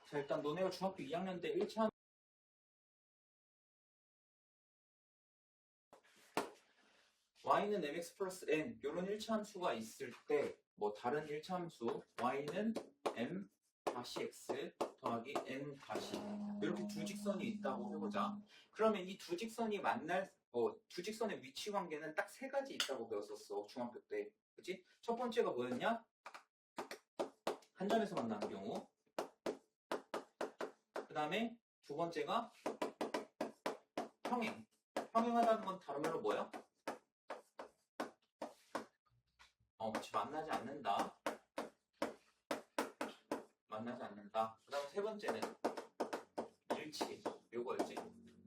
자, 일단 너네가 중학교 2학년 때 1차 y는 mx 플러스 n 이런 1차 함수가 있을 때 뭐 다른 1차 함수 y는 m 다시 x 더하기 n 다시 이렇게 두 직선이 있다고 해보자. 그러면 이 두 직선이 만날 두 직선의 위치 관계는 딱 세 가지 있다고 배웠었어 중학교 때. 그치? 첫 번째가 뭐였냐? 한 점에서 만나는 경우. 그 다음에 두 번째가 평행. 평행하다는 건 다른 말로 뭐야? 그치, 만나지 않는다. 만나지 않는다. 그 다음 세 번째는 일치. 요거였지.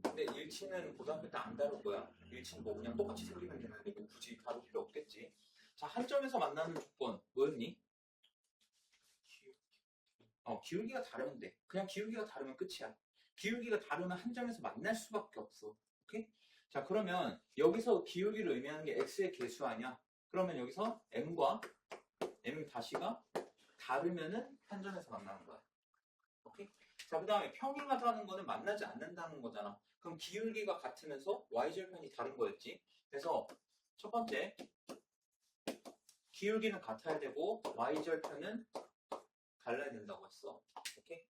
근데 일치는 고등학교 때 안 다룰 거야. 일치는 뭐 그냥 똑같이 생기면 되는 거고 굳이 다룰 필요 없겠지. 자, 한 점에서 만나는 조건 뭐였니? 기울기가 다르면 돼. 그냥 기울기가 다르면 끝이야. 기울기가 다르면 한 점에서 만날 수밖에 없어. 오케이? 자, 그러면 여기서 기울기를 의미하는 게 x의 개수 아니야? 그러면 여기서 m과 m 다시가 다르면은 한 점에서 만나는 거야. 오케이? 자, 그 다음에 평행하다는 거는 만나지 않는다는 거잖아. 그럼 기울기가 같으면서 y절편이 다른 거였지. 그래서 첫 번째, 기울기는 같아야 되고 y절편은 달라야 된다고 했어. 오케이?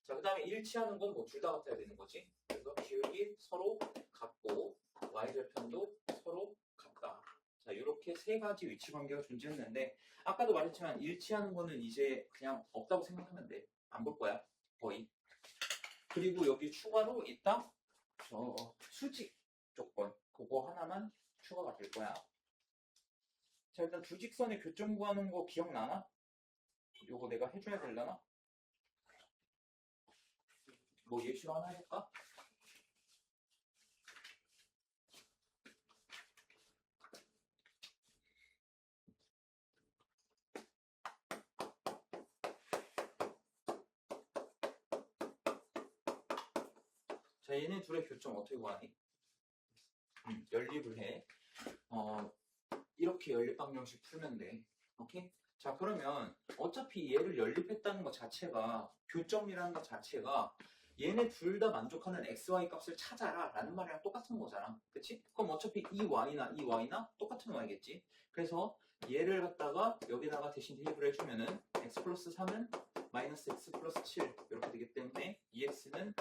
자, 그 다음에 일치하는 건 뭐 둘 다 같아야 되는 거지. 그래서 기울기 서로 같고 y절편도 서로 같다. 자, 이렇게 세 가지 위치 관계가 존재했는데 아까도 말했지만 일치하는 거는 이제 그냥 없다고 생각하면 돼. 안 볼 거야. 거의. 그리고 여기 추가로 있다? 수직 조건. 그거 하나만 추가가 될 거야. 자, 일단 두 직선의 교점 구하는 거 기억나나? 요거 내가 해줘야 되려나? 뭐 예시로 하나 해볼까? 자, 얘네 둘의 교점 어떻게 구하니? 연립을 해. 이렇게 연립방정식 풀면 돼. 오케이? 자, 그러면 어차피 얘를 연립했다는 것 자체가 교점이라는 것 자체가 얘네 둘 다 만족하는 xy 값을 찾아라 라는 말이랑 똑같은 거잖아. 그치? 그럼 어차피 이 y나 똑같은 y겠지. 그래서 얘를 갖다가 여기다가 대신 대입을 해주면은 x 플러스 3은 마이너스 x 플러스 7 이렇게 되기 때문에 2x는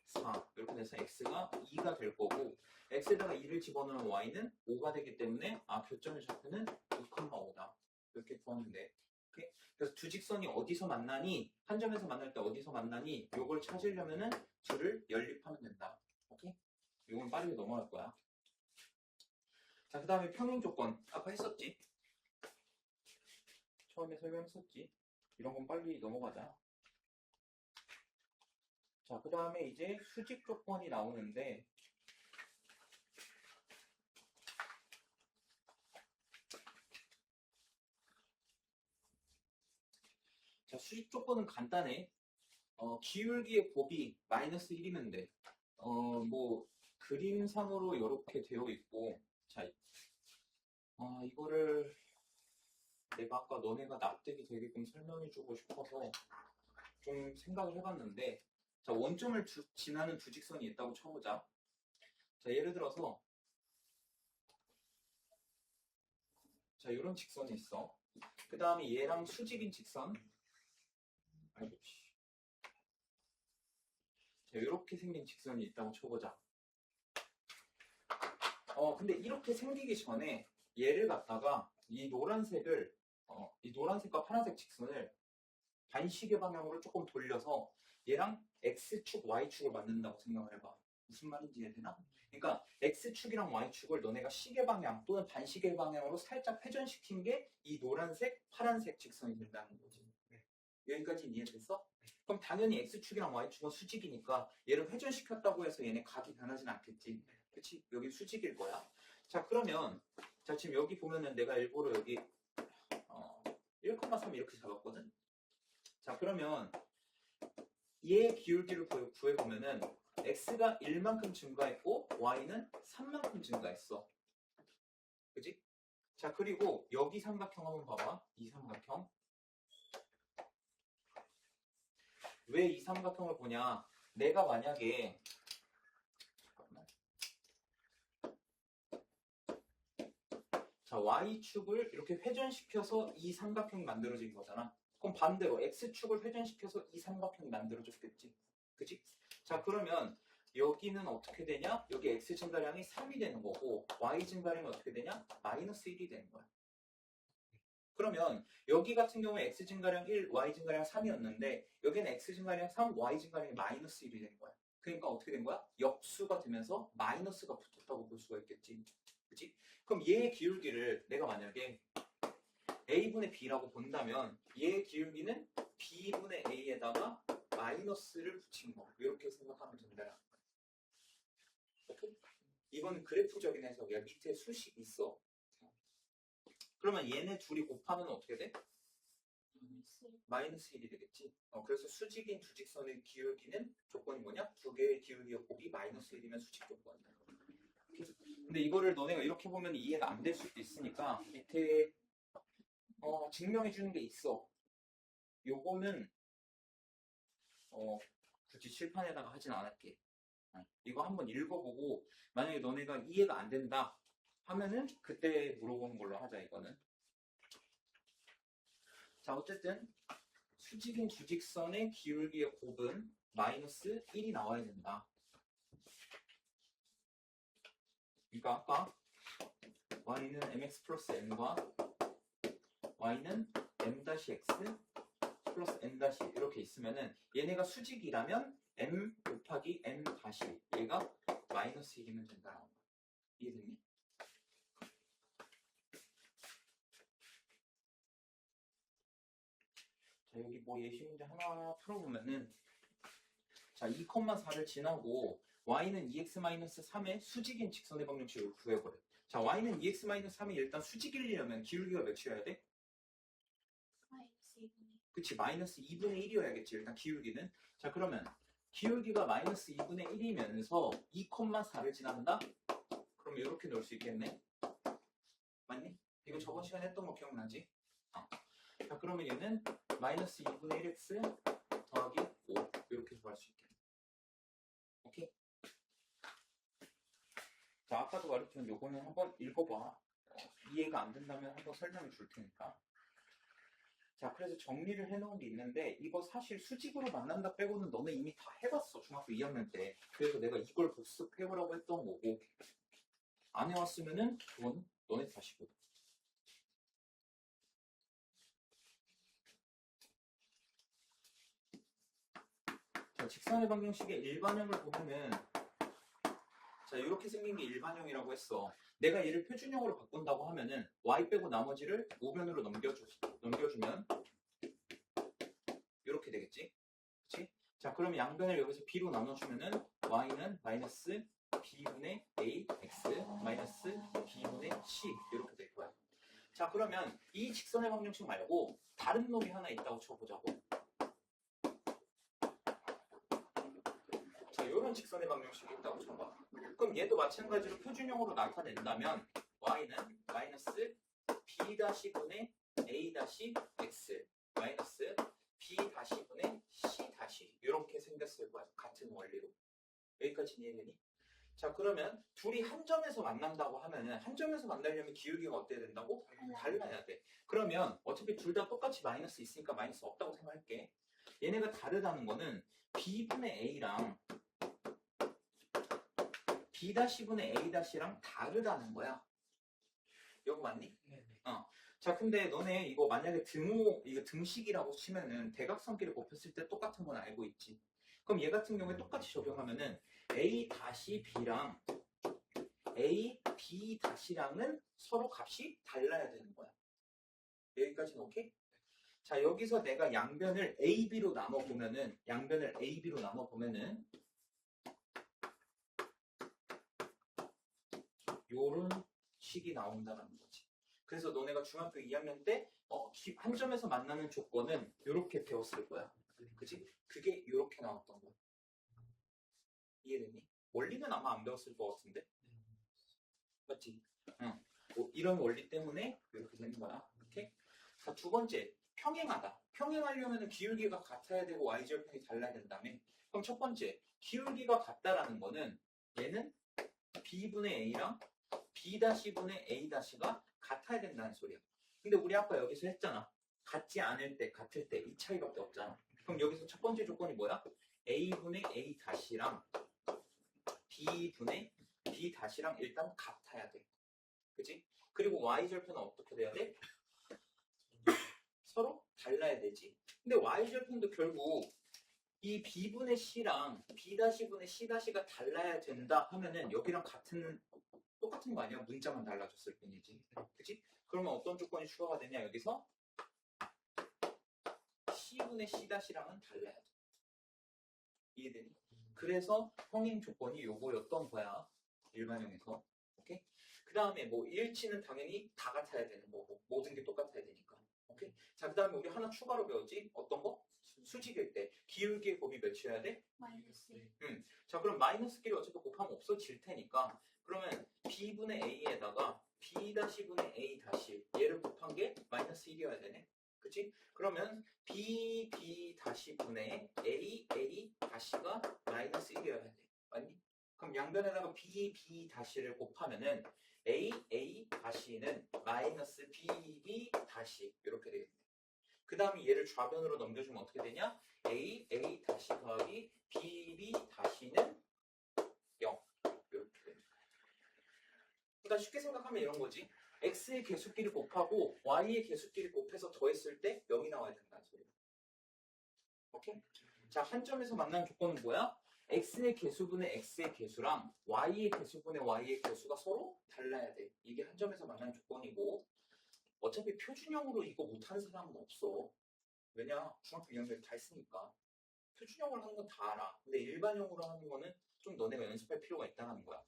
4 이렇게 돼서 x가 2가 될 거고 x에다가 2를 집어넣으면 y는 5가 되기 때문에 교점의 좌표는 2,5다 이렇게 구하면 돼. 오케이? 그래서 두 직선이 어디서 만나니? 한 점에서 만날 때 어디서 만나니? 요걸 찾으려면은 둘을 연립하면 된다. 오케이? 이건 빠르게 넘어갈 거야. 자, 그 다음에 평행 조건 아까 했었지? 처음에 설명했었지? 이런 건 빨리 넘어가자. 자, 그 다음에 이제 수직 조건이 나오는데 자, 수직 조건은 간단해. 기울기의 곱이 마이너스 1이면 돼. 뭐 그림상으로 이렇게 되어 있고 자, 이거를 내가 아까 너네가 납득이 되게끔 설명해주고 싶어서 좀 생각을 해봤는데 자, 원점을 지나는 두 직선이 있다고 쳐보자. 자, 예를 들어서 자, 이런 직선이 있어. 그 다음에 얘랑 수직인 직선 아이고, 자, 이렇게 생긴 직선이 있다고 쳐보자. 근데 이렇게 생기기 전에 얘를 갖다가 이 노란색과 파란색 직선을 반시계 방향으로 조금 돌려서 얘랑 X축, Y축을 만든다고 생각을 해봐. 무슨 말인지 이해되나? 그러니까 X축이랑 Y축을 너네가 시계 방향 또는 반시계 방향으로 살짝 회전시킨 게 이 노란색, 파란색 직선이 된다는 거지. 여기까지 이해됐어? 그럼 당연히 X축이랑 Y축은 수직이니까 얘를 회전시켰다고 해서 얘네 각이 변하진 않겠지. 그치? 여기 수직일 거야. 자, 그러면 자, 지금 여기 보면은 내가 일부러 여기 1,3 이렇게 잡았거든? 자, 그러면 얘의 기울기를 구해보면은 x가 1만큼 증가했고 y는 3만큼 증가했어. 그지? 자, 그리고 여기 삼각형 한번 봐봐. 이 삼각형. 왜 이 삼각형을 보냐? 내가 만약에 잠깐만. 자, y축을 이렇게 회전시켜서 이 삼각형이 만들어진 거잖아. 그럼 반대로 x축을 회전시켜서 이 삼각형이 만들어졌겠지. 그치? 자, 그러면 여기는 어떻게 되냐? 여기 x 증가량이 3이 되는 거고 y 증가량이 어떻게 되냐? 마이너스 1이 되는 거야. 그러면 여기 같은 경우에 x 증가량 1, y 증가량 3이었는데 여기는 x 증가량 3, y 증가량이 마이너스 1이 된 거야. 그러니까 어떻게 된 거야? 역수가 되면서 마이너스가 붙었다고 볼 수가 있겠지. 그치? 그럼 얘의 기울기를 내가 만약에 a분의 b라고 본다면 얘의 기울기는 b분의 a에다가 마이너스를 붙인 거. 이렇게 생각하면 된다. 오케이? 이건 그래프적인 해석이야. 밑에 수식이 있어. 그러면 얘네 둘이 곱하면 어떻게 돼? 마이너스 1이 되겠지. 그래서 수직인 두 직선의 기울기는 조건이 뭐냐? 두 개의 기울기 곱이 마이너스 1이면 수직 조건이다. 근데 이거를 너네가 이렇게 보면 이해가 안 될 수도 있으니까 밑에 증명해 주는 게 있어. 요거는 굳이 칠판에다가 하진 않을게. 이거 한번 읽어보고 만약에 너네가 이해가 안 된다 하면은 그때 물어보는 걸로 하자. 이거는 자, 어쨌든 수직인 주직선의 기울기의 곱은 마이너스 1이 나와야 된다. 그러니까 아까 y는 mx 플러스 n과 y는 m-x 플러스 n- 이렇게 있으면은 얘네가 수직이라면 m 곱하기 n 다시 얘가 마이너스 1이면 된다. 이해됐니? 자, 여기 뭐 예시 문제 하나 풀어보면은 자, 2,4를 지나고 y는 2x-3의 수직인 직선의 방정식을 구해버려. 자, y는 2x-3이 일단 수직이려면 기울기가 몇이어야 돼? 그치, 마이너스 2분의 1이어야겠지, 일단 기울기는. 자, 그러면 기울기가 마이너스 2분의 1이면서 2,4를 지난다? 그럼 이렇게 넣을 수 있겠네? 맞니? 이거 저번 시간에 했던 거 기억나지? 자, 그러면 얘는 마이너스 2분의 1x 더하기 5 이렇게 구할 수 있겠네. 오케이? 자, 아까도 말했지만 요거는 한번 읽어봐. 이해가 안 된다면 한번 설명해 줄 테니까. 자, 그래서 정리를 해놓은 게 있는데 이거 사실 수직으로 만난다 빼고는 너네 이미 다 해봤어. 중학교 2학년 때. 그래서 내가 이걸 복습해보라고 했던 거고 안 해왔으면은 그건 너네 탓이거든. 자, 직선의 방정식의 일반형을 보면은 자, 이렇게 생긴 게 일반형이라고 했어. 내가 얘를 표준형으로 바꾼다고 하면은 y 빼고 나머지를 우변으로 넘겨주면 이렇게 되겠지? 그치? 자, 그럼 양변을 여기서 b로 나눠주면은 y는 마이너스 b분의 a x 마이너스 b분의 c 이렇게 될 거야. 자, 그러면 이 직선의 방정식 말고 다른 놈이 하나 있다고 쳐보자고. 자, 이런 직선의 방정식이 있다고 쳐봐. 그럼 얘도 마찬가지로 표준형으로 나타낸다면 y는 마이너스 b-분의 a-x 마이너스 b-분의 c- 이렇게 생겼을 거야. 같은 원리로. 여기까지 이해되니? 자, 그러면 둘이 한 점에서 만난다고 하면은 한 점에서 만나려면 기울기가 어때야 된다고? 달라야 돼. 그러면 어차피 둘 다 똑같이 마이너스 있으니까 마이너스 없다고 생각할게. 얘네가 다르다는 거는 b분의 a랑 b-분의 a-랑 다르다는 거야. 이거 맞니? 네. 자, 근데 너네 이거 만약에 이거 등식이라고 치면은 대각선끼리 곱했을 때 똑같은 건 알고 있지. 그럼 얘 같은 경우에 똑같이 적용하면은 a-b랑 a, b-랑은 서로 값이 달라야 되는 거야. 여기까지는 오케이? 자, 여기서 내가 양변을 ab로 나눠보면은 요런 식이 나온다는 거지. 그래서 너네가 중학교 2학년 때 한 점에서 만나는 조건은 이렇게 배웠을 거야. 그치? 그게 이렇게 나왔던 거야. 이해됐니? 원리는 아마 안 배웠을 것 같은데? 맞지? 응. 이런 원리 때문에 이렇게 되는 거야. 오케이? 자, 두 번째. 평행하다. 평행하려면 기울기가 같아야 되고 y절편이 달라야 된다며. 그럼 첫 번째, 기울기가 같다라는 거는 얘는 b분의 a랑 b-분의 a-가 같아야 된다는 소리야. 근데 우리 아까 여기서 했잖아. 같지 않을 때, 같을 때 이 차이밖에 없잖아. 그럼 여기서 첫 번째 조건이 뭐야? a분의 a-랑 b분의 b-랑 일단 같아야 돼. 그치? 그리고 y절편은 어떻게 돼야 돼? 서로 달라야 되지. 근데 y절편도 결국 이 b분의 c랑 b-분의 c-가 달라야 된다 하면은 여기랑 똑같은 거 아니야? 문자만 달라졌을 뿐이지. 그치? 그러면 어떤 조건이 추가가 되냐? 여기서 c분의 c-랑은 달라야 돼. 이해되니? 그래서 평행 조건이 요거였던 거야. 일반형에서. 오케이? 그 다음에 뭐 일치는 당연히 다 같아야 되는 거고 모든 게 똑같아야 되니까. 오케이? 자, 그 다음에 우리 하나 추가로 배웠지? 어떤 거? 수직일 때 기울기의 곱이 몇이어야 돼? 마이너스. 자, 그럼 마이너스끼리 어차피 곱하면 없어질 테니까 그러면 b분의 a에다가 b-분의 a- 얘를 곱한 게 마이너스 1이어야 되네. 그치? 그러면 b-분의 a-가 마이너스 1이어야 돼. 맞니? 그럼 양변에다가 b-를 곱하면은 a-는 마이너스 b-b- 이렇게 되겠네. 그 다음에 얘를 좌변으로 넘겨주면 어떻게 되냐? a 더하기 b-는 0 이렇게 됩니다. 그러니까 쉽게 생각하면 이런 거지. x의 개수끼리 곱하고 y의 개수끼리 곱해서 더했을 때 0이 나와야 된다는 소리야. 오케이? 자, 한 점에서 만난 조건은 뭐야? x의 개수분의 x의 개수랑 y의 개수분의 y의 개수가 서로 달라야 돼. 이게 한 점에서 만난 조건이고 어차피 표준형으로 이거 못하는 사람은 없어. 왜냐? 중학교 2학년 다 했으니까. 표준형으로 하는 건 다 알아. 근데 일반형으로 하는 거는 좀 너네가 연습할 필요가 있다는 거야.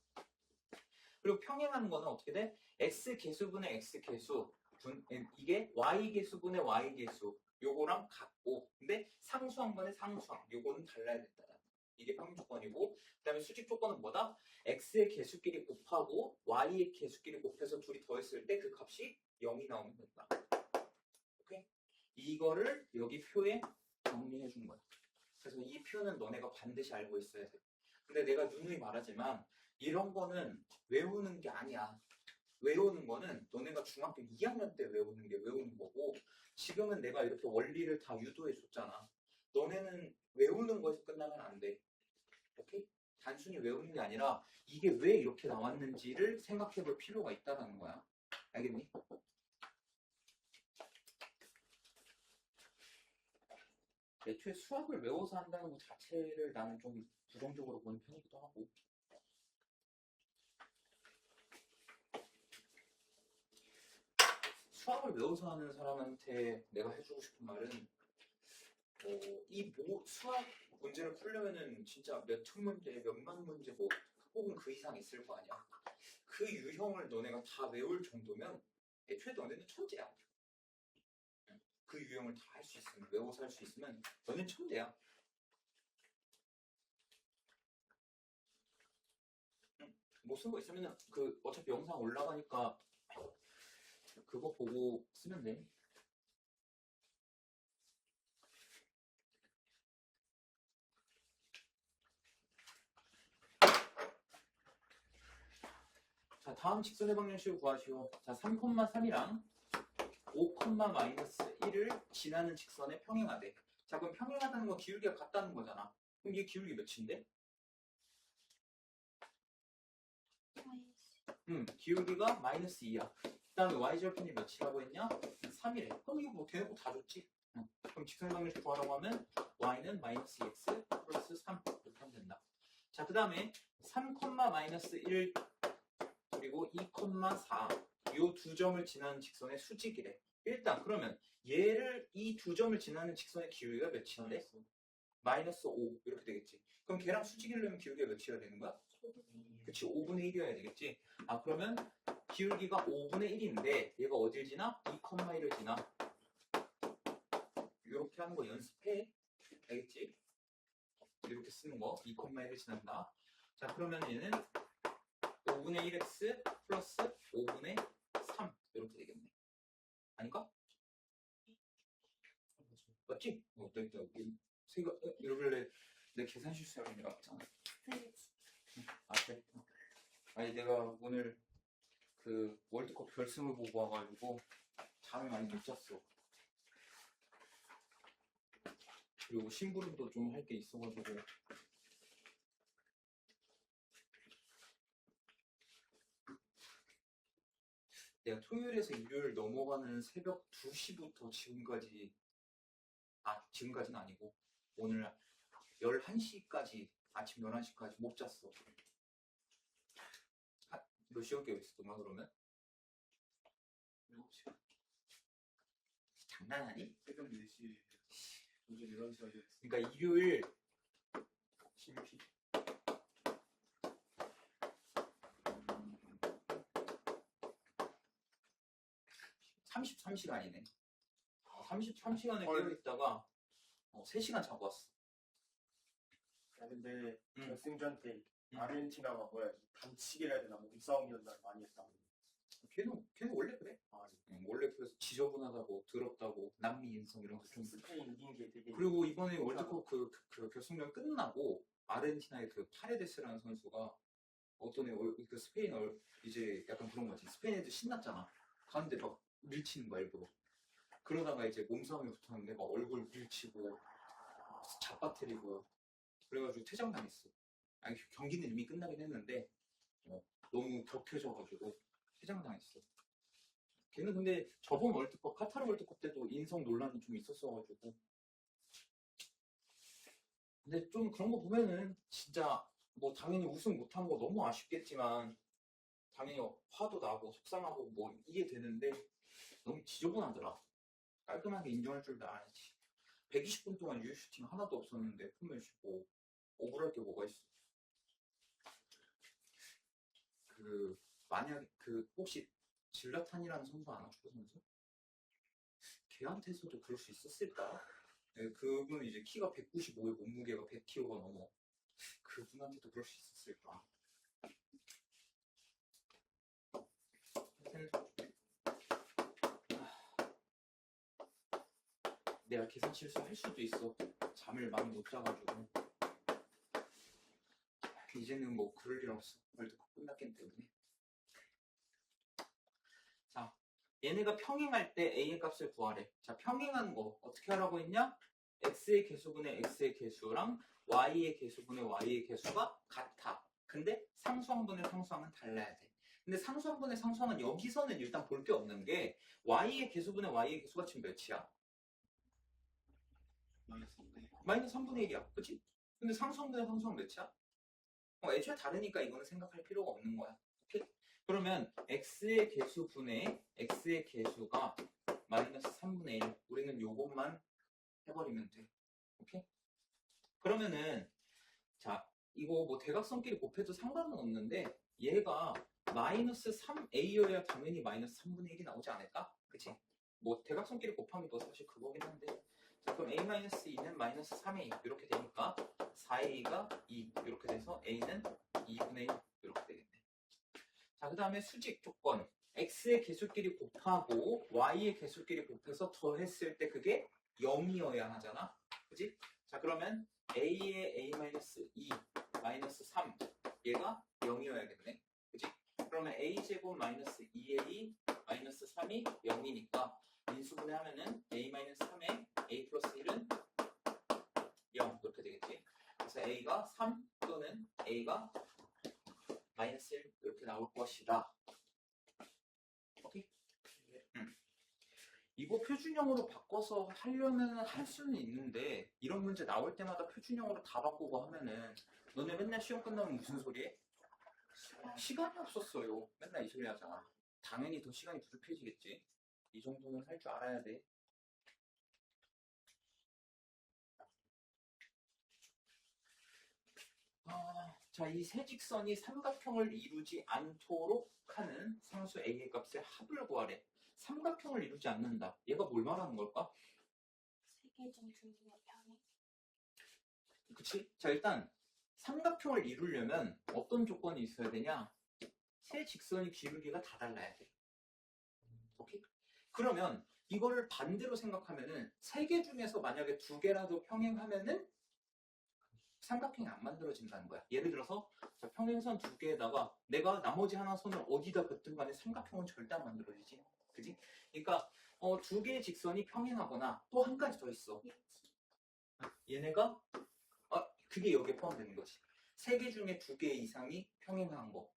그리고 평행하는 거는 어떻게 돼? x 개수분의 x 개수 이게 y 개수분의 y 개수 요거랑 같고 근데 상수항분의 상수항 요거는 달라야 된다. 이게 평행 조건이고 그 다음에 수직 조건은 뭐다? x의 개수끼리 곱하고 y의 개수끼리 곱해서 둘이 더했을 때 그 값이 0이 나오면 된다. 오케이? 이거를 여기 표에 정리해 준 거야. 그래서 이 표는 너네가 반드시 알고 있어야 돼. 근데 내가 누누이 말하지만 이런 거는 외우는 게 아니야. 외우는 거는 너네가 중학교 2학년 때 외우는 게 외우는 거고 지금은 내가 이렇게 원리를 다 유도해 줬잖아. 너네는 외우는 거에서 끝나면 안 돼. 오케이? 단순히 외우는 게 아니라 이게 왜 이렇게 나왔는지를 생각해 볼 필요가 있다는 거야. 알겠니? 애초에 수학을 외워서 한다는 것 자체를 나는 좀 부정적으로 보는 편이기도 하고. 수학을 외워서 하는 사람한테 내가 해주고 싶은 말은 수학 문제를 풀려면은 진짜 몇천 문제, 몇만 문제 혹은 그 이상 있을 거 아니야. 그 유형을 너네가 다 외울 정도면 애초에 너네는 천재야. 그 유형을 다 할 수 있으면 외워서 할 수 있으면 너는 천재야. 못 쓴 거 있으면 그 어차피 영상 올라가니까 그거 보고 쓰면 돼. 자, 다음 직선의 방정식을 구하시오. 자, 3,3이랑 5,-1을 지나는 직선에 평행하대. 자, 그럼 평행하다는 건 기울기가 같다는 거잖아. 그럼 이게 기울기 몇인데? 기울기가 마이너스 2야. 그 다음에 y절편이 몇이라고 했냐? 3이래. 그럼 이거 뭐 대놓고 다 줬지? 그럼 직선의 방정식 구하라고 하면 y는 마이너스 2x 플러스 3 이렇게 하면 된다. 자, 그 다음에 3,-1 그리고 2,4 요 두 점을 지나는 직선의 수직이래. 일단 그러면 얘를 이 두 점을 지나는 직선의 기울기가 몇인데? 마이너스 5 이렇게 되겠지. 그럼 걔랑 수직이려면 기울기가 몇이어야 되는 거야? 그치, 5분의 1이어야 되겠지. 아, 그러면 기울기가 5분의 1인데 얘가 어딜 지나? 2,1을 지나. 이렇게 하는 거 연습해. 알겠지? 이렇게 쓰는 거 2,1을 지난다. 자, 그러면 얘는 5분의 1x 플러스 5분의 3 이렇게 되겠네. 아닌가? 됐다. 이러길래 내 계산 실수하는 줄 알았잖아. 아, 그래? 아니, 내가 오늘 그 월드컵 결승을 보고 와가지고 잠을 많이 못 잤어. 그리고 심부름도 좀 할 게 있어가지고. 내가 토요일에서 일요일 넘어가는 새벽 2시부터 지금까지는 아니고 오늘 11시까지, 아침 11시까지 못 잤어. 몇 시간 깨어 있었던 거야, 그러면? 7시간? 장난하니? 새벽 4시, 오전 11시까지. 그러니까 일요일 심피 33시간이네. 33시간을 깨어 있다가 3시간 자고 왔어. 야, 근데 응. 결승전 때 아르헨티나가 뭐야, 반칙이라 해야 되나, 몸싸움 연날 많이 했다. 걔는 원래 그래. 원래 그래서 지저분하다고, 더럽다고, 남미 인성 이런 거 좀. 스페인 이긴 게 되게. 그리고 이번에 월드컵 그 결승전 끝나고 아르헨티나의 그 파레데스라는 선수가 어떤 그 스페인 이제 약간 그런 거지. 스페인 애들 신났잖아. 가는데 막 밀치는 거야, 일부러. 그러다가 이제 몸싸움이 붙었는데 막 얼굴 밀치고 잡아뜨리고 그래가지고 퇴장당했어. 아니, 경기는 이미 끝나긴 했는데 너무 격해져가지고 퇴장당했어. 걔는 근데 저번 월드컵, 카타르 월드컵 때도 인성 논란이 좀 있었어가지고. 근데 좀 그런 거 보면은 진짜 뭐 당연히 우승 못한 거 너무 아쉽겠지만 당연히 화도 나고 속상하고 뭐 이해되는데 너무 지저분하더라. 깔끔하게 인정할 줄도 알아야지. 120분 동안 유효슈팅 하나도 없었는데 품을 쉬고 억울할 게 뭐가 있어. 만약 혹시 질라탄이라는 선수 아나? 축구 선수? 걔한테서도 그럴 수 있었을까? 네, 그분은 이제 키가 195에 몸무게가 100kg가 넘어. 그분한테도 그럴 수 있었을까? 내가 계산 실수할 수도 있어. 잠을 많이 못 자가지고. 이제는 뭐 그럴 일 없어. 월드컵 끝났기 때문에. 자, 얘네가 평행할 때 A의 값을 구하래. 자, 평행하는 거 어떻게 하라고 했냐? X의 개수분의 X의 개수랑 Y의 개수분의 Y의 개수가 같아. 근데 상수항분의 상수항은 달라야 돼. 근데 상수항분의 상수항은 여기서는 일단 볼 게 없는 게 Y의 개수분의 Y의 개수가 지금 몇이야? 마이너스 3분의 1이야. 그치? 근데 상수항분의 상수항 몇이야? 애초에 다르니까 이거는 생각할 필요가 없는 거야. 오케이? 그러면 x의 개수분의 x의 개수가 마이너스 3분의 1. 우리는 요것만 해버리면 돼. 오케이? 그러면은 자, 이거 뭐 대각선끼리 곱해도 상관은 없는데 얘가 마이너스 3a여야 당연히 마이너스 3분의 1이 나오지 않을까? 그치? 뭐 대각선끼리 곱하면 또 사실 그거긴 한데. 자, 그럼 a-2는 마이너스 3a 이렇게 되니까 4a가 2 이렇게 돼서 a는 2분의 1 이렇게 되겠네. 자, 그 다음에 수직 조건. x의 개수끼리 곱하고 y의 개수끼리 곱해서 더했을 때 그게 0이어야 하잖아. 그지? 자, 그러면 a의 a-2 마이너스 3 얘가 0이어야겠네. 그지? 그러면 a제곱 마이너스 2a 마이너스 3이 0이니까 인수분해 하면은 a-3에 a 플러스 1은 0 이렇게 되겠지. 그래서 a가 3 또는 a가 마이너스 1 이렇게 나올 것이다. 오케이? 이거 표준형으로 바꿔서 하려면 할 수는 있는데 이런 문제 나올 때마다 표준형으로 다 바꾸고 하면은 너네 맨날 시험 끝나면 무슨 소리 해? 시간이 없었어요. 맨날 이 소리 하잖아. 당연히 더 시간이 부족해지겠지. 이 정도는 할 줄 알아야 돼. 자, 이 세 직선이 삼각형을 이루지 않도록 하는 상수 A의 값의 합을 구하래. 삼각형을 이루지 않는다. 얘가 뭘 말하는 걸까? 세계중 중심의 평행. 그치? 자, 일단 삼각형을 이루려면 어떤 조건이 있어야 되냐? 세 직선의 기울기가 다 달라야 돼. 오케이? 그러면 이거를 반대로 생각하면은 세 개 중에서 만약에 두 개라도 평행하면은 삼각형이 안 만들어진다는 거야. 예를 들어서 자, 평행선 두 개에다가 내가 나머지 하나 선을 어디다 긋든 간에 삼각형은 절대 안 만들어지지. 그지? 그러니까 두 개의 직선이 평행하거나 또 한 가지 더 있어. 얘네가 그게 여기에 포함되는 거지. 세 개 중에 두 개 이상이 평행한 거.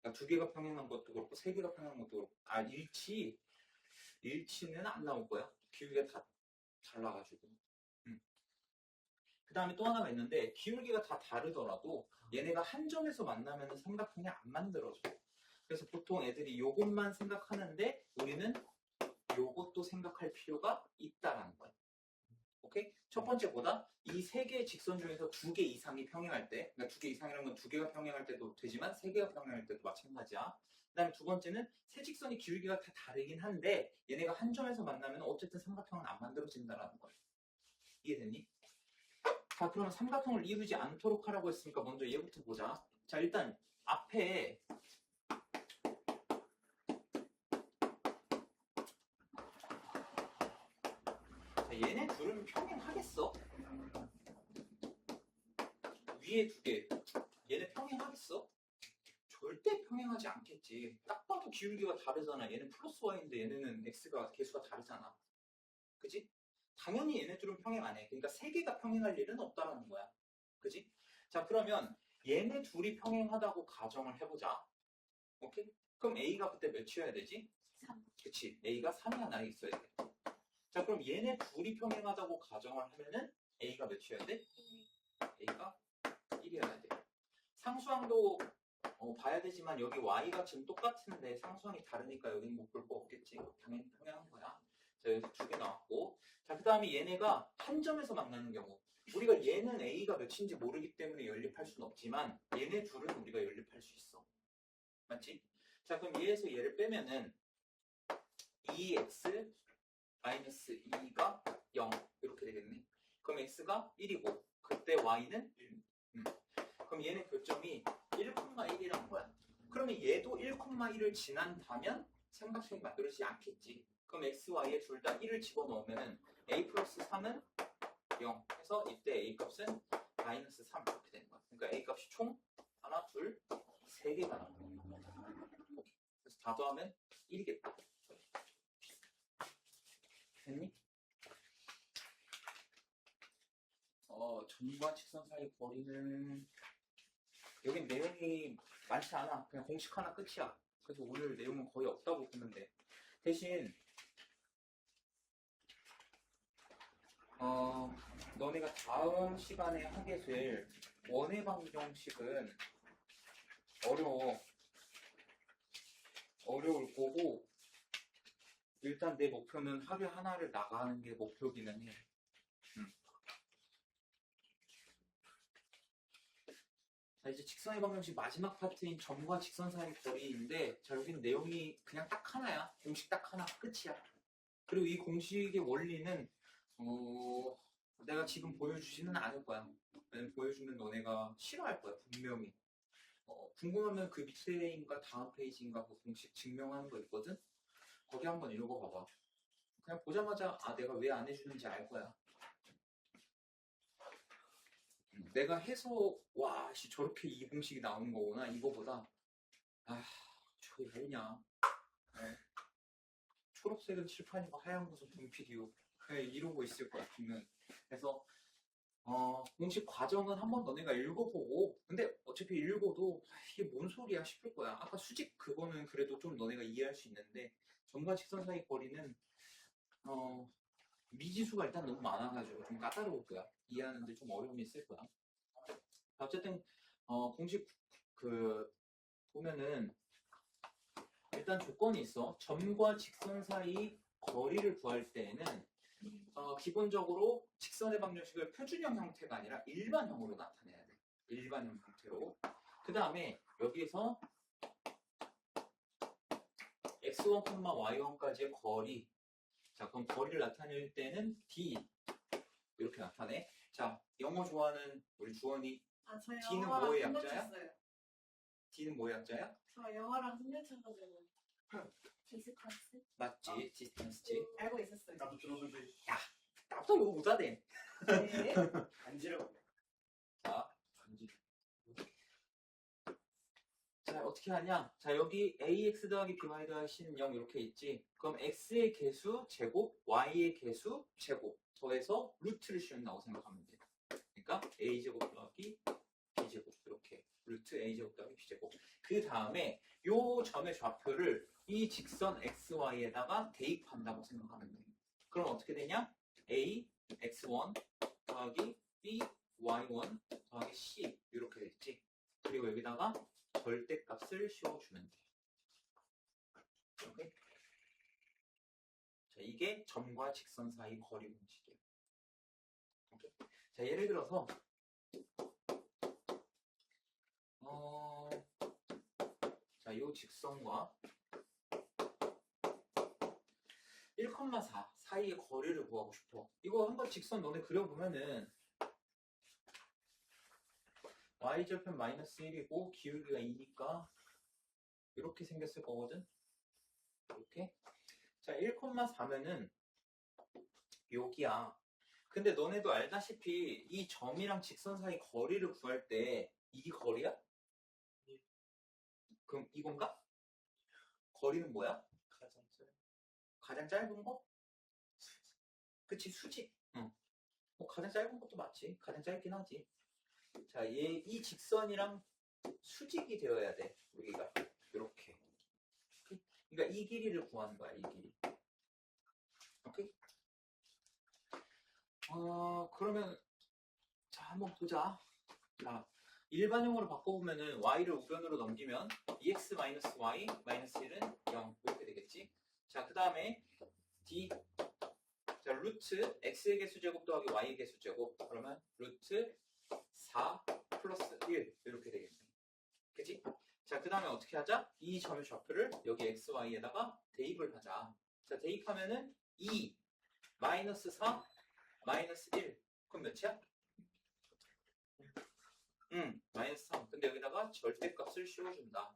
그러니까 두 개가 평행한 것도 그렇고 세 개가 평행한 것도 그렇고 일치는 안 나올 거야. 기울기가 다 달라가지고. 그 다음에 또 하나가 있는데 기울기가 다 다르더라도 얘네가 한 점에서 만나면 삼각형이 안 만들어져. 그래서 보통 애들이 요것만 생각하는데 우리는 요것도 생각할 필요가 있다라는 거야. 오케이? 첫 번째보다 이 세 개의 직선 중에서 두 개 이상이 평행할 때, 그러니까 두 개 이상이라는 건 두 개가 평행할 때도 되지만 세 개가 평행할 때도 마찬가지야. 그 다음에 두 번째는 세 직선이 기울기가 다 다르긴 한데 얘네가 한 점에서 만나면 어쨌든 삼각형은 안 만들어진다라는 거야. 이해됐니? 자, 그러면 삼각형을 이루지 않도록 하라고 했으니까 먼저 얘부터 보자. 자, 일단 앞에 자, 얘네 둘은 평행하겠어? 위에 두 개, 얘네 평행하겠어? 절대 평행하지 않겠지. 딱 봐도 기울기가 다르잖아. 얘는 플러스 y인데 얘네는 x가 개수가 다르잖아. 그지? 당연히 얘네들은 평행 안 해. 그러니까 세 개가 평행할 일은 없다라는 거야. 그지? 자, 그러면 얘네 둘이 평행하다고 가정을 해보자. 오케이? 그럼 A가 그때 몇이어야 되지? 3. 그치. A가 3이 하나 있어야 돼. 자, 그럼 얘네 둘이 평행하다고 가정을 하면은 A가 몇이어야 돼? A가 1이어야 돼. 상수항도 봐야 되지만 여기 Y가 지금 똑같은데 상수항이 다르니까 여기는 못 볼 거 없겠지. 당연히 평행한 거야. 자, 여기서 두 개 나왔고. 자, 그 다음에 얘네가 한 점에서 만나는 경우. 우리가 얘는 A가 몇인지 모르기 때문에 연립할 수는 없지만 얘네 둘은 우리가 연립할 수 있어. 맞지? 자, 그럼 얘에서 얘를 빼면은 2x 마이너스 2가 0 이렇게 되겠네. 그럼 x가 1이고 그때 y는 1. 그럼 얘네 교점이 1,1이라는 거야. 그러면 얘도 1,1을 지난다면 삼각형이 만들어지지 않겠지. 그럼 x, y에 둘 다 1을 집어넣으면 a 플러스 3은 0 해서 이때 a 값은 마이너스 3 이렇게 되는 거야. 그러니까 a 값이 총 하나, 둘, 세 개가 나와. 그래서 다 더하면 1이겠다. 됐니? 점과 직선 사이 거리는 여긴 내용이 많지 않아. 그냥 공식 하나 끝이야. 그래서 오늘 내용은 거의 없다고 보면 돼. 대신 너네가 다음 시간에 하게 될 원의 방정식은 어려울 거고 일단 내 목표는 하루에 하나를 나가는 게 목표기는 해. 자, 이제 직선의 방정식 마지막 파트인 점과 직선 사이 거리인데 자, 여기는 내용이 그냥 딱 하나야. 공식 딱 하나 끝이야. 그리고 이 공식의 원리는 내가 지금 보여주지는 않을 거야. 왜냐면 보여주면 너네가 싫어할 거야, 분명히. 궁금하면 그 밑에인가 다음 페이지인가 그 공식 증명하는 거 있거든? 거기 한번 읽어봐봐. 그냥 보자마자 내가 왜 안 해주는지 알 거야. 내가 해서 저렇게 이 공식이 나오는 거구나 이거보다 저게 뭐냐 초록색은 칠판이고 하얀 것은 분필이요 이러고 있을 거야 분명. 그래서 공식 과정은 한번 너네가 읽어보고 근데 어차피 읽어도 이게 뭔 소리야 싶을 거야. 아까 수직 그거는 그래도 좀 너네가 이해할 수 있는데 점과 직선 사이 거리는 미지수가 일단 너무 많아가지고 좀 까다로울 거야. 이해하는데 좀 어려움이 있을 거야. 어쨌든 공식 보면은 일단 조건이 있어. 점과 직선 사이 거리를 구할 때에는 기본적으로 직선의 방정식을 표준형 형태가 아니라 일반형으로 나타내야 돼. 일반형 형태로. 그 다음에 여기에서 x1, y1까지의 거리. 자, 그럼 거리를 나타낼 때는 d 이렇게 나타내. 자, 영어 좋아하는 우리 주원이 저 D는 영어랑 뭐의 승려 약자야? 쳤어요. D는 뭐의 약자야? 저 영어랑 승려 쳐가지고. 디스턴스? 맞지? 디스턴스지. 알고 있었어요. 나도 들었는데 나부터 이거 못하네. 네. 간지러워. 자, 자, 어떻게 하냐? 자, 여기 ax 더하기 by 더하기 c는 0 이렇게 있지. 그럼 x의 개수 제곱, y의 개수 제곱 더해서 루트를 씌운다고 생각하면 돼. 그러니까 a제곱 더하기 b제곱 이렇게 루트 a제곱 더하기 b제곱. 그 다음에 요 점의 좌표를 이 직선 xy에다가 대입한다고 생각하면 돼. 그럼 어떻게 되냐? a x1 더하기 b y1 더하기 c 이렇게 됐지. 그리고 여기다가 절대값을 씌워주면 돼. 오케이? 자, 이게 점과 직선 사이 거리 공식이야. 오케이? 자, 예를 들어서 자, 이 직선과 1,4 사이의 거리를 구하고 싶어. 이거 한번 직선 너네 그려보면은 y절편 마이너스 1이고 기울기가 2니까 이렇게 생겼을 거거든. 이렇게. 자, 1,4면은 여기야. 근데 너네도 알다시피 이 점이랑 직선 사이 거리를 구할 때 이게 거리야? 그럼 이건가? 거리는 뭐야? 가장 짧은 거? 그치, 수직. 응. 뭐 가장 짧은 것도 맞지. 가장 짧긴 하지. 자, 이 직선이랑 수직이 되어야 돼. 우리가 이렇게. 그러니까 이 길이를 구하는 거야. 이 길이. 오케이? 그러면 자, 한번 보자. 자, 일반형으로 바꿔보면은 y를 우변으로 넘기면 2x-y-1은 0 이렇게 되겠지. 자, 그 다음에 자, 루트 x의 개수제곱 더하기 y의 개수제곱 그러면 루트 4 플러스 1 이렇게 되겠네. 그치? 자, 그 다음에 어떻게 하자? 이 점의 좌표를 여기 x, y에다가 대입을 하자. 자, 대입하면은 2 마이너스 4 마이너스 1 그럼 몇이야? 마이너스 3. 근데 여기다가 절대값을 씌워준다.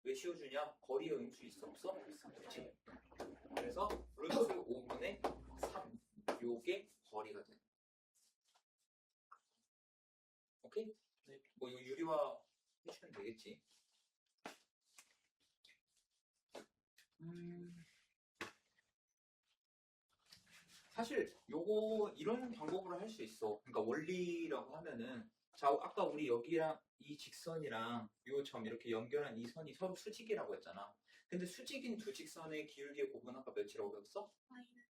왜 씌워주냐? 거리의 음수 있어 없어? 그렇지. 그래서 루트 5분의 3 요게 거리가 돼. 오케이? 네. 뭐 이거 유리화 해주면 되겠지. 사실 요거 이런 방법으로 할 수 있어. 그러니까 원리라고 하면은 자, 아까 우리 여기랑 이 직선이랑 요 점 이렇게 연결한 이 선이 서로 수직이라고 했잖아. 근데 수직인 두 직선의 기울기의 곱은 아까 몇이라고 배웠어?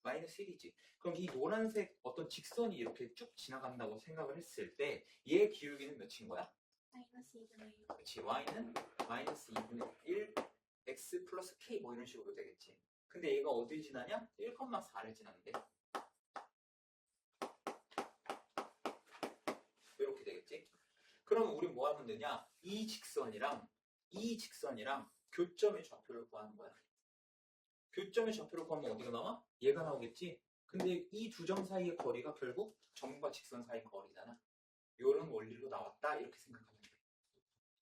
마이너스 1이지. 그럼 이 노란색 어떤 직선이 이렇게 쭉 지나간다고 생각을 했을 때 얘의 기울기는 몇인 거야? 마이너스 2분의 1. 그렇지. y는 마이너스 2분의 1 x 플러스 k 뭐 이런 식으로 되겠지. 근데 얘가 어디 지나냐? 1,4를 지나는데 이렇게 되겠지. 그럼 우리 뭐 하면 되냐? 이 직선이랑 교점의 좌표를 구하는 거야. 교점의 좌표를 구하면 어디가 나와? 얘가 나오겠지. 근데 이 두 점 사이의 거리가 결국 점과 직선 사이 거리잖아. 이런 원리로 나왔다 이렇게 생각하면 돼.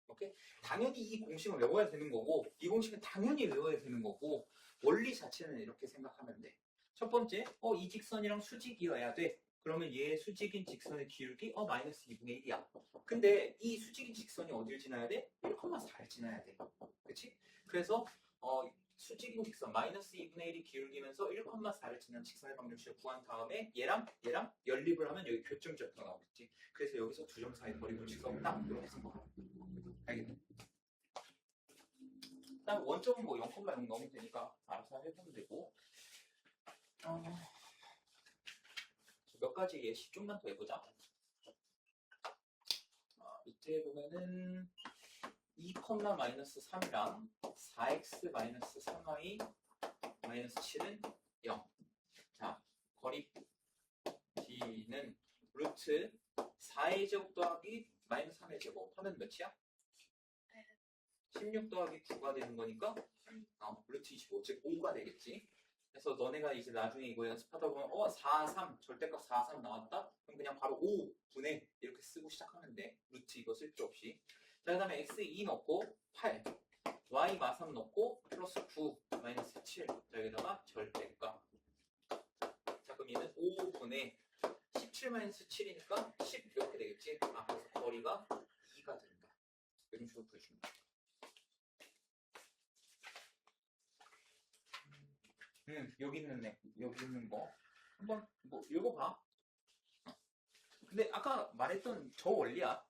오케이? 당연히 이 공식은 외워야 되는 거고 이 공식은 당연히 외워야 되는 거고 원리 자체는 이렇게 생각하면 돼. 첫 번째, 이 직선이랑 수직이어야 돼. 그러면 얘 수직인 직선의 기울기 마이너스 2분의 1이야. 근데 이 수직인 직선이 어딜 지나야 돼? 1,4를 지나야 돼. 그치? 그래서 수직인 직선 마이너스 2분의 1이 기울기면서 1,4를 지난 직선의 방정식을 구한 다음에 얘랑 연립을 하면 여기 교점 좌표가 나오겠지. 그래서 여기서 두 점 사이 거리 공식을 딱 이렇게 생각하면 돼. 알겠네? 일단 원점은 뭐 0,0 넣으면 되니까 알아서 해보면 되고 몇 가지 예시 좀만 더 해보자. 밑에 보면은 2,-3이랑 4x-3y-7은 0. 자, 거리 D는 루트 4의 제곱 더하기 마이너스 3의 제곱 하면 몇이야? 16 더하기 9가 되는 거니까 루트 25, 즉 5가 되겠지. 그래서 너네가 이제 나중에 이거 연습하다 보면 4, 3, 절대값 4, 3 나왔다? 그럼 그냥 바로 5분의 이렇게 쓰고 시작하면 돼. 루트 이거 쓸 필요 없이. 자, 그 다음에 x 2 넣고 8, y 마3 넣고 플러스 플러스 9 마이너스 7. 자, 여기다가 절대값. 자, 그럼 얘는 5분의 17 마이너스 7이니까 10 이렇게 되겠지. 아, 그래서 거리가 2가 된다. 이런 식으로 보여주면 돼. 여기 있는 거 한번 뭐 읽어봐. 근데 아까 말했던 저 원리야.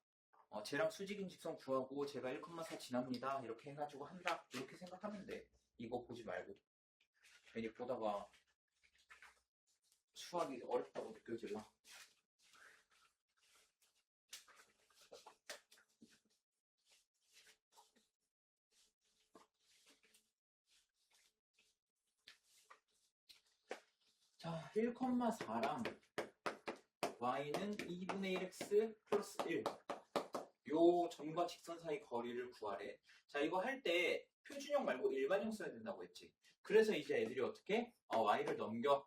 쟤랑 수직인 직선 구하고 제가 1,4 지납니다. 이렇게 해가지고 한다. 이렇게 생각하면 돼. 이거 보지 말고. 괜히 보다가 수학이 어렵다고 느껴질라. 자, 1,4랑 y는 2분의 1x 플러스 1. 요 점과 직선 사이 거리를 구하래. 자, 이거 할 때 표준형 말고 일반형 써야 된다고 했지. 그래서 이제 애들이 어떻게? y를 넘겨.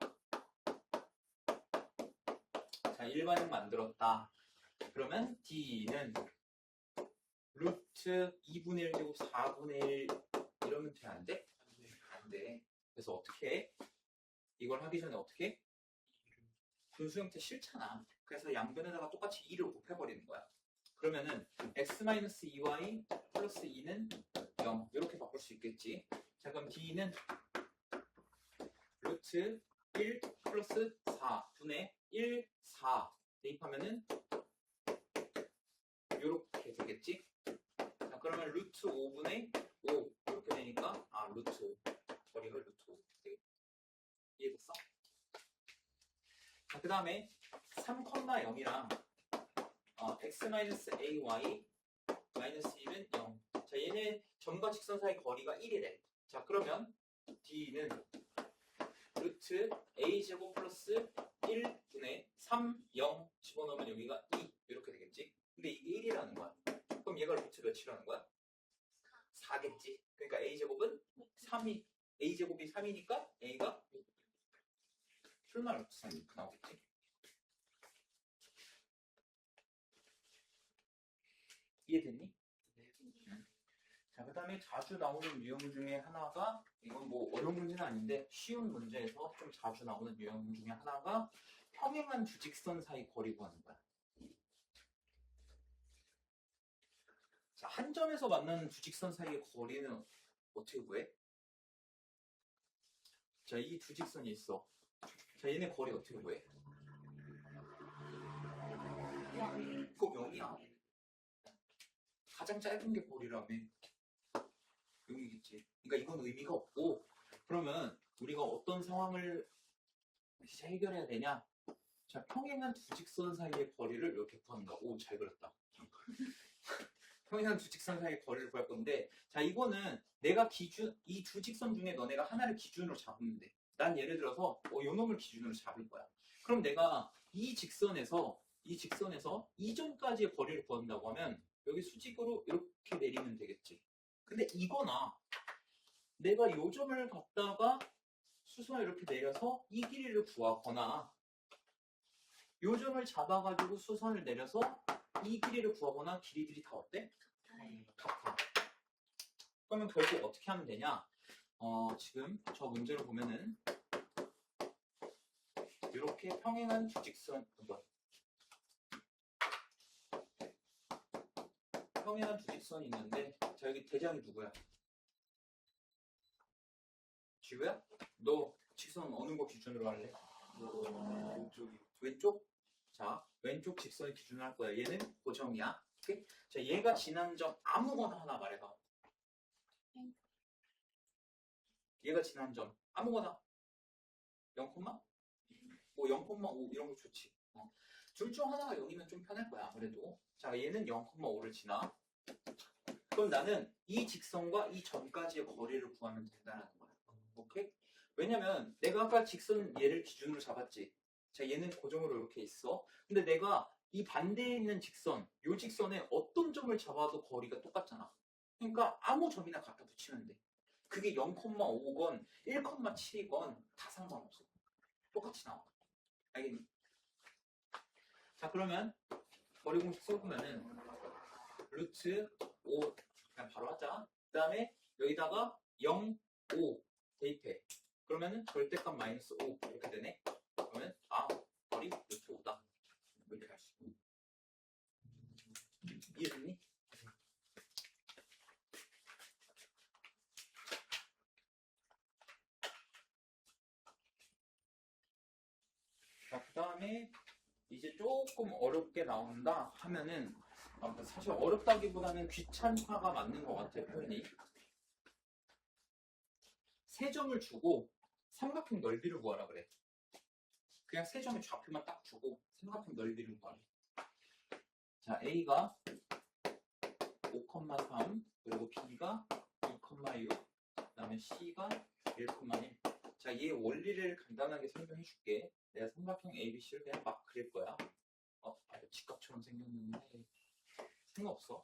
자, 일반형 만들었다. 그러면 d는 루트 2분의 1 제곱 4분의 1 이러면 돼? 안 돼? 안 돼. 그래서 어떻게 해? 이걸 하기 전에 어떻게 해? 분수 형태 싫잖아. 그래서 양변에다가 똑같이 2를 곱해버리는 거야. 그러면은 x-2y 플러스 2는 0 이렇게 바꿀 수 있겠지. 자, 그럼 d는 루트 1 플러스 4분의 1, 4 대입하면은 이렇게 되겠지. 자, 그러면 루트 5분의 5 이렇게 되니까 루트 5 거리가 루트 5 되겠다. 이해됐어? 자, 그 다음에 3,0이랑 x-ay 마이너스 1은 0. 자, 얘네 점과 직선 사이 거리가 1이래. 자, 그러면 d는 루트 a제곱 플러스 1분의 3, 0 집어넣으면 여기가 2 이렇게 되겠지. 근데 이게 1이라는 거야. 그럼 얘가 루트 몇이라는 거야? 4겠지. 그러니까 a제곱은 3이 a제곱이 3이니까 a가 풀만 루트 3 이렇게 나오겠지. 이해됐니? 응. 자, 그 다음에 자주 나오는 유형 중에 하나가, 이건 뭐 어려운 문제는 아닌데 쉬운 문제에서 좀 자주 나오는 유형 중에 하나가 평행한 두 직선 사이 거리 구하는 거야. 자, 한 점에서 만나는 두 직선 사이의 거리는 어떻게 구해? 자, 이 두 직선이 있어. 자, 얘네 거리 어떻게 구해? 그거 0이야. 가장 짧은 게 거리라며. 0이겠지. 그러니까 이건 의미가 없고, 그러면 우리가 어떤 상황을 이제 해결해야 되냐? 자, 평행한 두 직선 사이의 거리를 이렇게 구하는 거야. 오, 잘 그렸다. 평행한 두 직선 사이의 거리를 구할 건데, 자, 이거는 내가 이 두 직선 중에 너네가 하나를 기준으로 잡으면 돼. 난 예를 들어서 요 놈을 기준으로 잡을 거야. 그럼 내가 이 직선에서 이 점까지의 거리를 구한다고 하면 여기 수직으로 이렇게 내리면 되겠지. 근데 이거나 내가 요 점을 갖다가 수선을 이렇게 내려서 이 길이를 구하거나 요 점을 잡아가지고 수선을 내려서 이 길이를 구하거나 길이들이 다 어때? 같아. 그러면 결국 어떻게 하면 되냐? 지금 저 문제를 보면은 이렇게 평행한 두 직선, 평행한 두 직선이 있는데, 자, 여기 대장이 누구야? 지우야? 너 직선 어느 거 기준으로 할래? 왼쪽? 자, 왼쪽 직선을 기준으로 할 거야. 얘는 고정이야. 오케이? 자, 얘가 지난 점 아무거나 하나 말해봐. 얘가 지난 점 아무거나 0, 뭐 0,5 이런 거 좋지. 둘 중 하나가 0이면 좀 편할 거야 아무래도. 자, 얘는 0,5를 지나. 그럼 나는 이 직선과 이 점까지의 거리를 구하면 된다는 거야. 오케이? 왜냐면 내가 아까 직선 얘를 기준으로 잡았지. 자, 얘는 고정으로 이렇게 있어. 근데 내가 이 반대에 있는 직선, 요 직선에 어떤 점을 잡아도 거리가 똑같잖아. 그러니까 아무 점이나 갖다 붙이면 돼. 그게 0,5건 1,7이건 다 상관없어. 똑같이 나와. 알겠니? 자, 그러면 거리 공식 써보면은 루트 5 그냥 바로 하자. 그 다음에 여기다가 0, 5 대입해. 그러면은 절대값 마이너스 5 이렇게 되네. 그러면 거리 루트 5다. 이렇게 할 수 있고. 이해됐니? 자, 그 다음에 이제 조금 어렵게 나온다 하면은 사실 어렵다기보다는 귀찮다가 맞는 것 같아요, 표현이. 세 점을 주고 삼각형 넓이를 구하라 그래. 그냥 세 점의 좌표만 딱 주고 삼각형 넓이를 구하래. 자, A가 5,3 그리고 B가 2,6 그 다음에 C가 1,1. 자, 얘 원리를 간단하게 설명해 줄게. 내가 삼각형 ABC를 그냥 막 그릴 거야. 직각처럼 생겼는데 상관없어.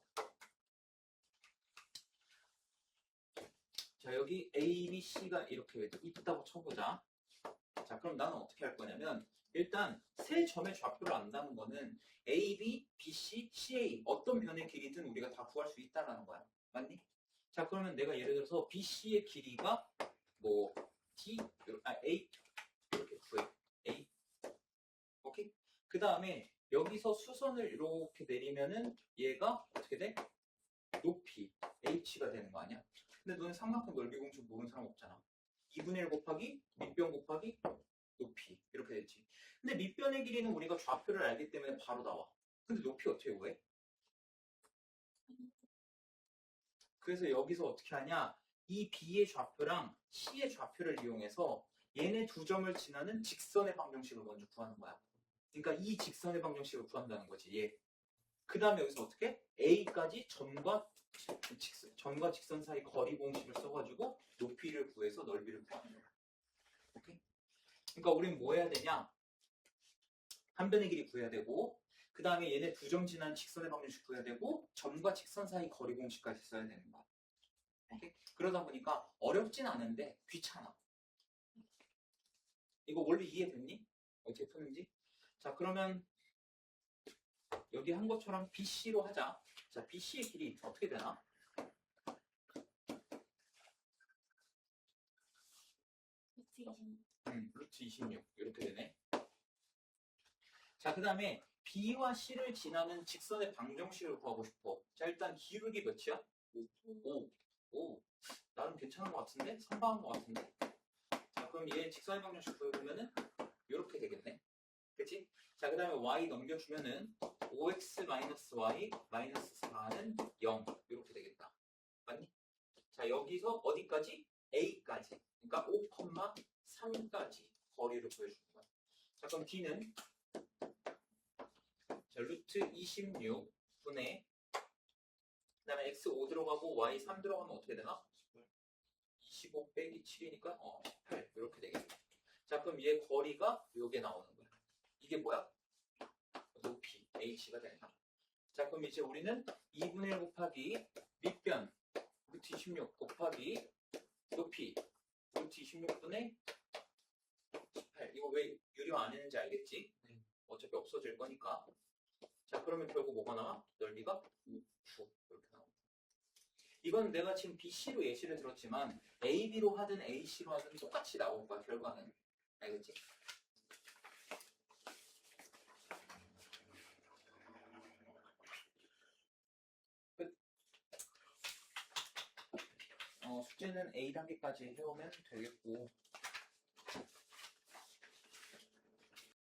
자, 여기 ABC가 이렇게 있다고 쳐보자. 자, 그럼 나는 어떻게 할 거냐면 일단 세 점의 좌표를 안다는 거는 AB, BC, CA 어떤 변의 길이든 우리가 다 구할 수 있다라는 거야. 맞니? 자, 그러면 내가 예를 들어서 BC의 길이가 뭐 A 이렇게 구해. A. 오케이? 그 다음에 여기서 수선을 이렇게 내리면은 얘가 어떻게 돼? 높이 H가 되는 거 아니야? 근데 너는 삼각형 넓이 공식 모르는 사람 없잖아. 2분의 1 곱하기 밑변 곱하기 높이 이렇게 됐지. 근데 밑변의 길이는 우리가 좌표를 알기 때문에 바로 나와. 근데 높이 어떻게 구해? 그래서 여기서 어떻게 하냐? 이 B의 좌표랑 C의 좌표를 이용해서 얘네 두 점을 지나는 직선의 방정식을 먼저 구하는 거야. 그러니까 이 직선의 방정식을 구한다는 거지. 얘. 그 다음에 여기서 어떻게? A까지 점과 직선 사이 거리 공식을 써가지고 높이를 구해서 넓이를 구하는 거야. 오케이? 그러니까 우리는 뭐 해야 되냐? 한 변의 길이 구해야 되고 그 다음에 얘네 두 점 지난 직선의 방정식 구해야 되고 점과 직선 사이 거리 공식까지 써야 되는 거야. 오케이? 그러다 보니까 어렵진 않은데 귀찮아. 이거 원래 이해됐니? 어떻게 푸는지? 자, 그러면 여기 한 것처럼 BC로 하자. 자, BC의 길이 어떻게 되나? 루트 26 이렇게 되네. 자, 그 다음에 B와 C를 지나는 직선의 방정식을 구하고 싶어. 자, 일단 기울기 몇이야? 5. 오, 나름 괜찮은 것 같은데? 선방한 것 같은데? 자, 그럼 얘 직선의 방정식 구해보면은 이렇게 되겠네. 그치? 자, 그 다음에 y 넘겨주면은 5x-y 4는 0 이렇게 되겠다. 맞니? 자, 여기서 어디까지? A까지. 그러니까 5,3까지 거리를 구해주는 거야. 자, 그럼 D는 자, 루트 26분의 그 다음에 x5 들어가고 y3 들어가면 어떻게 되나? 25 빼기 7이니까 18 이렇게 되겠다. 자, 그럼 얘 거리가 요게 나오는 거야. 이게 뭐야? 높이 h가 되는 거야. 자, 그럼 이제 우리는 2분의 1 곱하기 밑변 루트 26 곱하기 높이 루트 26분의 18 이거 왜 유리화 안 했는지 알겠지? 어차피 없어질 거니까. 자, 그러면 결국 뭐가 나와? 넓이가 9 이렇게 나옵니다. 이건 내가 지금 BC로 예시를 들었지만 AB로 하든 AC로 하든 똑같이 나올 거야, 결과는. 알겠지? 숙제는 A 단계까지 해오면 되겠고